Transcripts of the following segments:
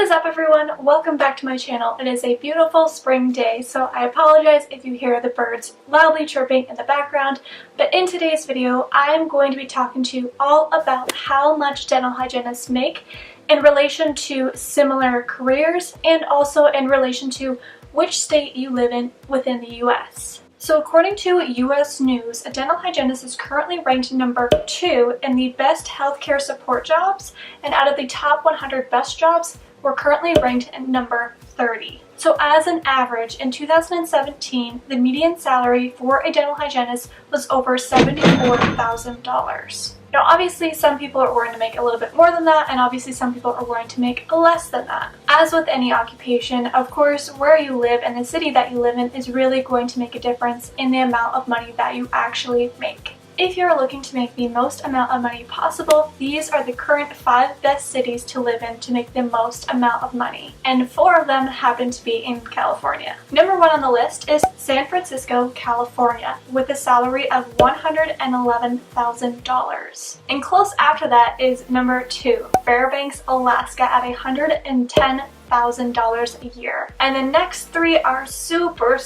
What is up, everyone? Welcome back to my channel. It is a beautiful spring day, so I apologize if you hear the birds loudly chirping in the background, but in today's video I am going to be talking to you all about how much dental hygienists make in relation to similar careers and also in relation to which state you live in within the US. So according to US News, a dental hygienist is currently ranked number 2 in the best healthcare support jobs, and out of the top 100 best jobs, we're currently ranked at number 30. So as an average, in 2017, the median salary for a dental hygienist was over $74,000. Now obviously some people are willing to make a little bit more than that, and obviously some people are willing to make less than that. As with any occupation, of course, where you live and the city that you live in is really going to make a difference in the amount of money that you actually make. If you're looking to make the most amount of money possible, these are the current 5 best cities to live in to make the most amount of money, and 4 of them happen to be in California. Number 1 on the list is San Francisco, California, with a salary of $111,000. And close after that is number 2, Fairbanks, Alaska, at $110,000 a year. And the next 3 are super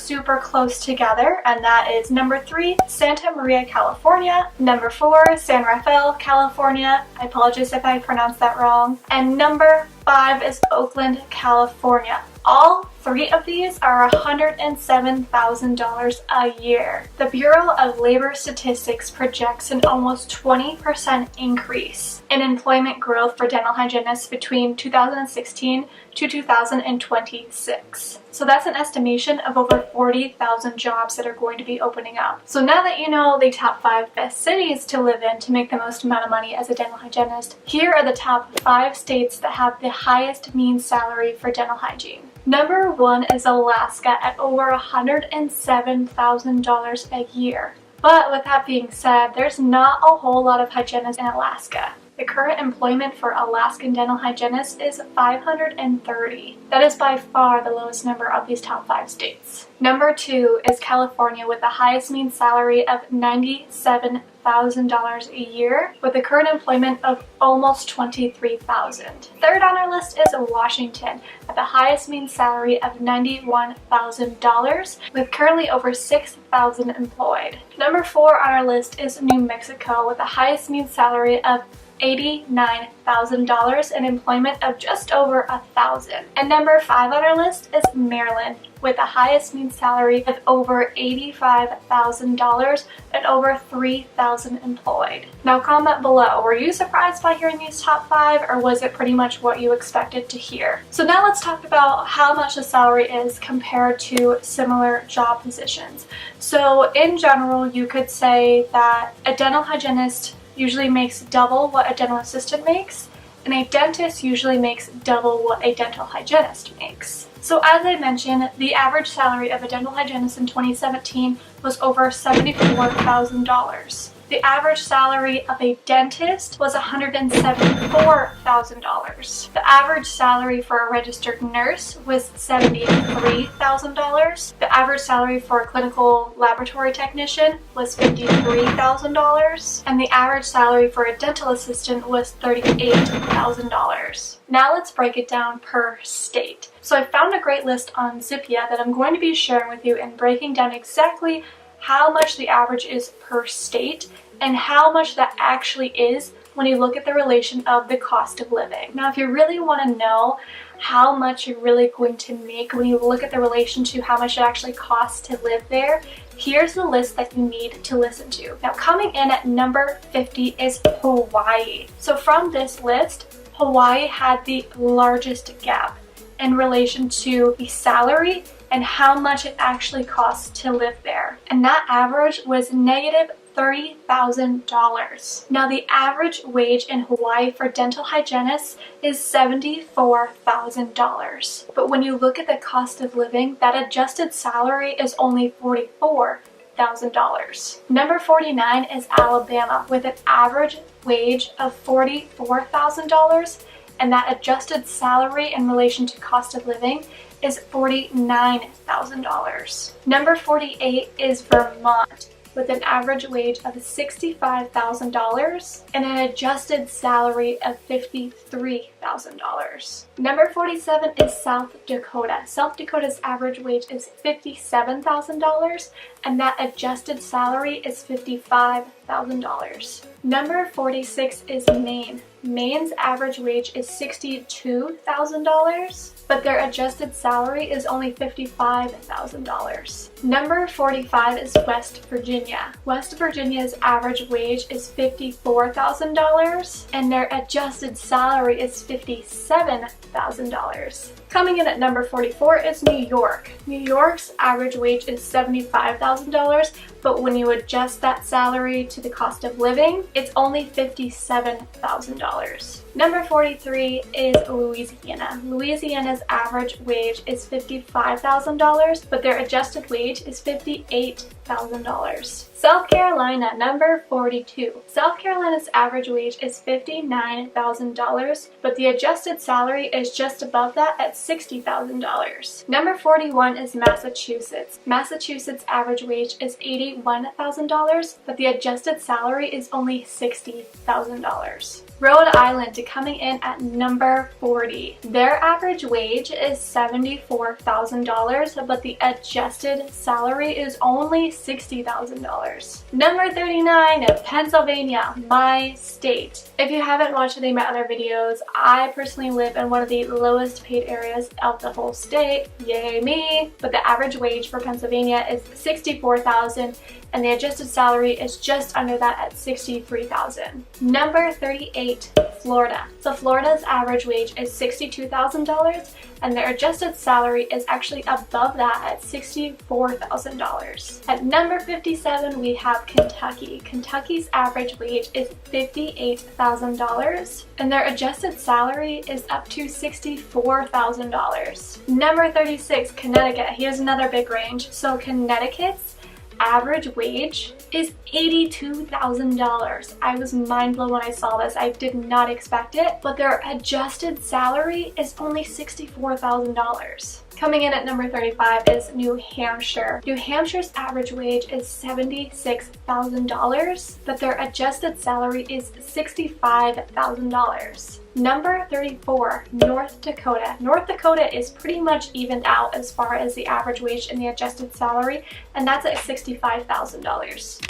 close together, and that is number 3, Santa Maria, California, number 4, San Rafael, California, I apologize if I pronounced that wrong, and number 5 is Oakland, California. All 3 of these are $107,000 a year. The Bureau of Labor Statistics projects an almost 20% increase in employment growth for dental hygienists between 2016 to 2026. So that's an estimation of over 40,000 jobs that are going to be opening up. So now that you know the top 5 best cities to live in to make the most amount of money as a dental hygienist, here are the top 5 states that have the highest mean salary for dental hygiene. Number 1 is Alaska at over $107,000 a year. But with that being said, there's not a whole lot of hygienists in Alaska. The current employment for Alaskan dental hygienists is 530. That is by far the lowest number of these top 5 states. Number 2 is California with the highest mean salary of $97,000 a year, with the current employment of almost $23,000. Third on our list is Washington at the highest mean salary of $91,000, with currently over 6,000 employed. Number 4 on our list is New Mexico with the highest mean salary of $89,000 and employment of just over 1,000. And number 5 on our list is Maryland with the highest mean salary of over $85,000 and over 3,000 employed. Now comment below, were you surprised by hearing these top 5, or was it pretty much what you expected to hear? So now let's talk about how much the salary is compared to similar job positions. So in general, you could say that a dental hygienist usually makes double what a dental assistant makes, and a dentist usually makes double what a dental hygienist makes. So as I mentioned, the average salary of a dental hygienist in 2017 was over $74,000. The average salary of a dentist was $174,000. The average salary for a registered nurse was $73,000. The average salary for a clinical laboratory technician was $53,000. And the average salary for a dental assistant was $38,000. Now let's break it down per state. So I found a great list on Zippia that I'm going to be sharing with you and breaking down exactly how much the average is per state and how much that actually is when you look at the relation of the cost of living. Now, if you really want to know how much you're really going to make when you look at the relation to how much it actually costs to live there, here's the list that you need to listen to. Now, coming in at number 50 is Hawaii. So from this list, Hawaii had the largest gap in relation to the salary and how much it actually costs to live there. And that average was negative $30,000. Now the average wage in Hawaii for dental hygienists is $74,000. But when you look at the cost of living, that adjusted salary is only $44,000. Number 49 is Alabama with an average wage of $44,000, and that adjusted salary in relation to cost of living is $49,000. Number 48 is Vermont with an average wage of $65,000 and an adjusted salary of $53,000. Number 47 is South Dakota. South Dakota's average wage is $57,000 and that adjusted salary is $55,000. Number 46 is Maine. Maine's average wage is $62,000, but their adjusted salary is only $55,000. Number 45 is West Virginia. West Virginia's average wage is $54,000, and their adjusted salary is $57,000. Coming in at number 44 is New York. New York's average wage is $75,000, but when you adjust that salary to the cost of living, it's only $57,000. Number 43 is Louisiana. Louisiana's average wage is $55,000, but their adjusted wage is $58,000. South Carolina, number 42. South Carolina's average wage is $59,000, but the adjusted salary is just above that at $60,000. Number 41 is Massachusetts. Massachusetts' average wage is $81,000, but the adjusted salary is only $60,000. Rhode Island coming in at number 40. Their average wage is $74,000, but the adjusted salary is only $60,000. Number 39, Pennsylvania, my state. If you haven't watched any of my other videos, I personally live in one of the lowest paid areas of the whole state. Yay me! But the average wage for Pennsylvania is $64,000 and the adjusted salary is just under that at $63,000. Number 38, Florida. So Florida's average wage is $62,000 and their adjusted salary is actually above that at $64,000. At number 57, we have Kentucky. Kentucky's average wage is $58,000 and their adjusted salary is up to $64,000. Number 36, Connecticut. Here's another big range. So Connecticut's average wage is $82,000. I was mind blown when I saw this. I did not expect it, but their adjusted salary is only $64,000. Coming in at number 35 is New Hampshire. New Hampshire's average wage is $76,000, but their adjusted salary is $65,000. Number 34, North Dakota. North Dakota is pretty much evened out as far as the average wage and the adjusted salary, and that's at $65,000.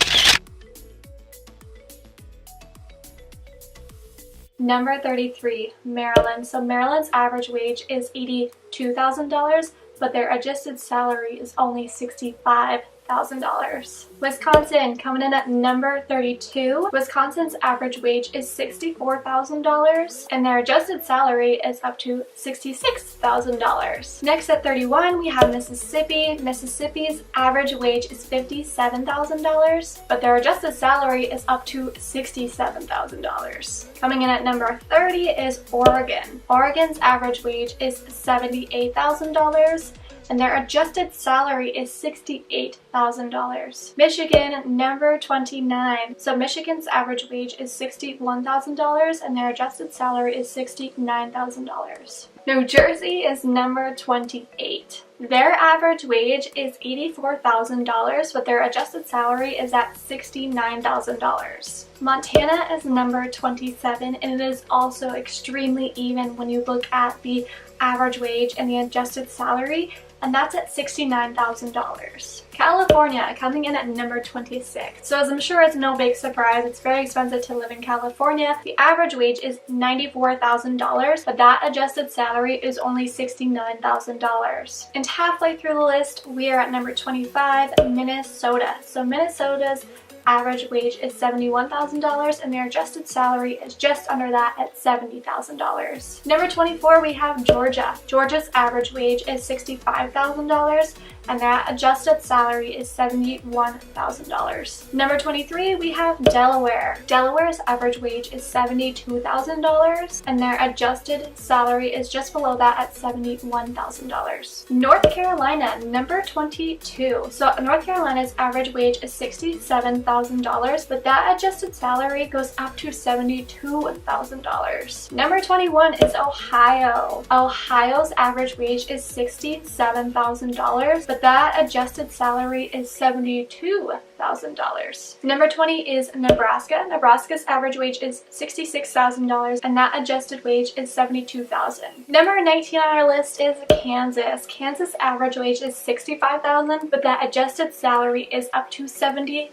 Number 33, Maryland. So Maryland's average wage is $82,000, but their adjusted salary is only $65,000. Wisconsin coming in at number 32. Wisconsin's average wage is $64,000 and their adjusted salary is up to $66,000. Next at 31 we have Mississippi. Mississippi's average wage is $57,000 but their adjusted salary is up to $67,000. Coming in at number 30 is Oregon. Oregon's average wage is $78,000 and their adjusted salary is $68,000. Michigan, number 29. So Michigan's average wage is $61,000 and their adjusted salary is $69,000. New Jersey is number 28. Their average wage is $84,000, but their adjusted salary is at $69,000. Montana is number 27, and it is also extremely even when you look at the average wage and the adjusted salary, and that's at $69,000. California coming in at number 26. So as I'm sure it's no big surprise, it's very expensive to live in California. The average wage is $94,000, but that adjusted salary is only $69,000. And halfway through the list, we are at number 25, Minnesota. So Minnesota's average wage is $71,000 and their adjusted salary is just under that at $70,000. Number 24, we have Georgia. Georgia's average wage is $65,000 and their adjusted salary is $71,000. Number 23, we have Delaware. Delaware's average wage is $72,000 and their adjusted salary is just below that at $71,000. North Carolina, number 22. So North Carolina's average wage is $67,000, but that adjusted salary goes up to $72,000. Number 21 is Ohio. Ohio's average wage is $67,000, but that adjusted salary is $72,000. Number 20 is Nebraska. Nebraska's average wage is $66,000 and that adjusted wage is $72,000. Number 19 on our list is Kansas. Kansas' average wage is $65,000, but that adjusted salary is up to $73,000.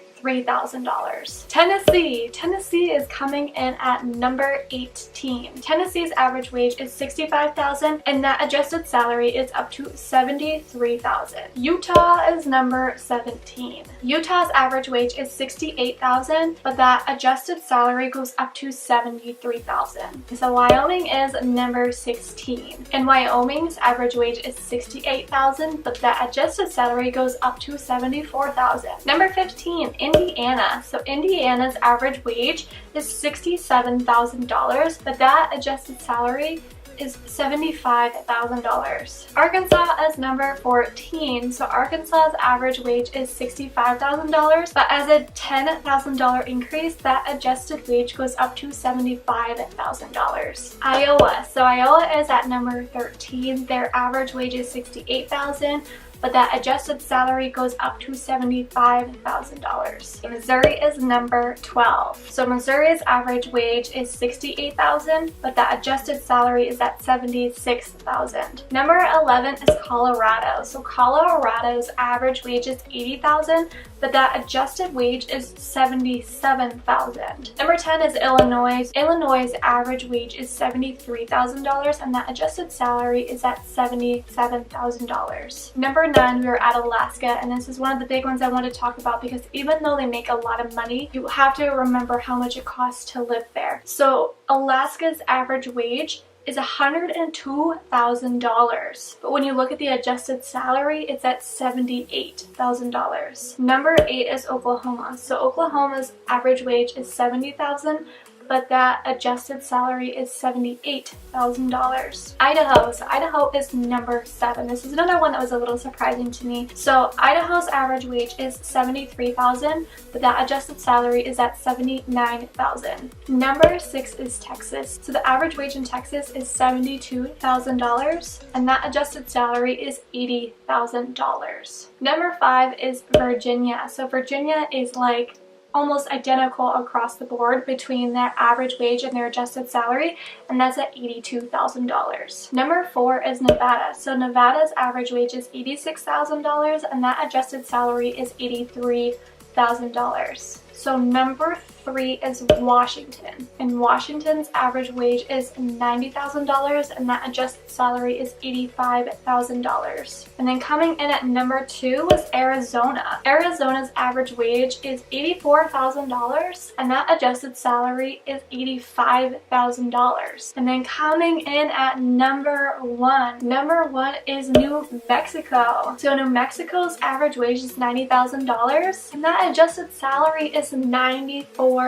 Tennessee is coming in at number 18. Tennessee's average wage is $65,000 and that adjusted salary is up to $73,000. Utah is number 17. Utah's average wage is $68,000, but that adjusted salary goes up to $73,000. So Wyoming is number 16. And Wyoming's average wage is $68,000, but that adjusted salary goes up to $74,000. Number 15, Indiana. So Indiana's average wage is $67,000, but that adjusted salary is $75,000. Arkansas is number 14. So Arkansas's average wage is $65,000, but as a $10,000 increase, that adjusted wage goes up to $75,000. Iowa. So Iowa is at number 13. Their average wage is $68,000. But that adjusted salary goes up to $75,000. Missouri is number 12. So Missouri's average wage is $68,000, but that adjusted salary is at $76,000. Number 11 is Colorado. So Colorado's average wage is $80,000, but that adjusted wage is $77,000. Number 10 is Illinois. Illinois' average wage is $73,000, and that adjusted salary is at $77,000. Number 9, we are at Alaska, and this is one of the big ones I want to talk about because even though they make a lot of money, you have to remember how much it costs to live there. So Alaska's average wage is $102,000, but when you look at the adjusted salary, it's at $78,000. Number 8 is Oklahoma. So Oklahoma's average wage is $70,000, but that adjusted salary is $78,000. Idaho. So Idaho is number 7. This is another one that was a little surprising to me. So Idaho's average wage is $73,000, but that adjusted salary is at $79,000. Number 6 is Texas. So the average wage in Texas is $72,000, and that adjusted salary is $80,000. Number 5 is Virginia. So Virginia is like almost identical across the board between their average wage and their adjusted salary, and that's at $82,000. Number 4 is Nevada. So Nevada's average wage is $86,000, and that adjusted salary is $83,000. So number 3 is Washington, and Washington's average wage is $90,000, and that adjusted salary is $85,000. And then coming in at number 2 was Arizona. Arizona's average wage is $84,000, and that adjusted salary is $85,000. And then coming in at number 1. Number 1 is New Mexico. So New Mexico's average wage is $90,000, and that adjusted salary is $94,000.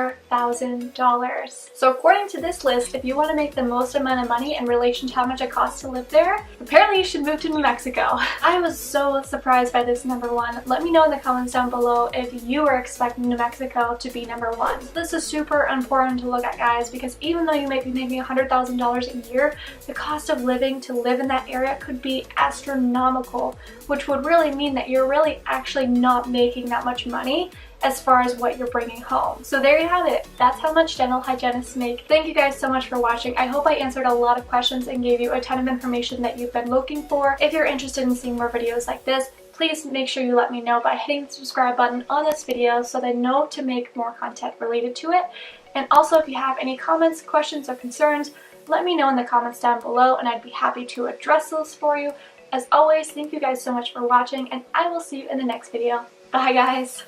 So according to this list, if you want to make the most amount of money in relation to how much it costs to live there, apparently you should move to New Mexico. I was so surprised by this number 1. Let me know in the comments down below if you were expecting New Mexico to be number 1. This is super important to look at, guys, because even though you may be making $100,000 a year, the cost of living to live in that area could be astronomical, which would really mean that you're really actually not making that much money as far as what you're bringing home. So there you have it. That's how much dental hygienists make. Thank you guys so much for watching. I hope I answered a lot of questions and gave you a ton of information that you've been looking for. If you're interested in seeing more videos like this, please make sure you let me know by hitting the subscribe button on this video so that I know to make more content related to it. And also, if you have any comments, questions, or concerns, let me know in the comments down below and I'd be happy to address those for you. As always, thank you guys so much for watching, and I will see you in the next video. Bye, guys!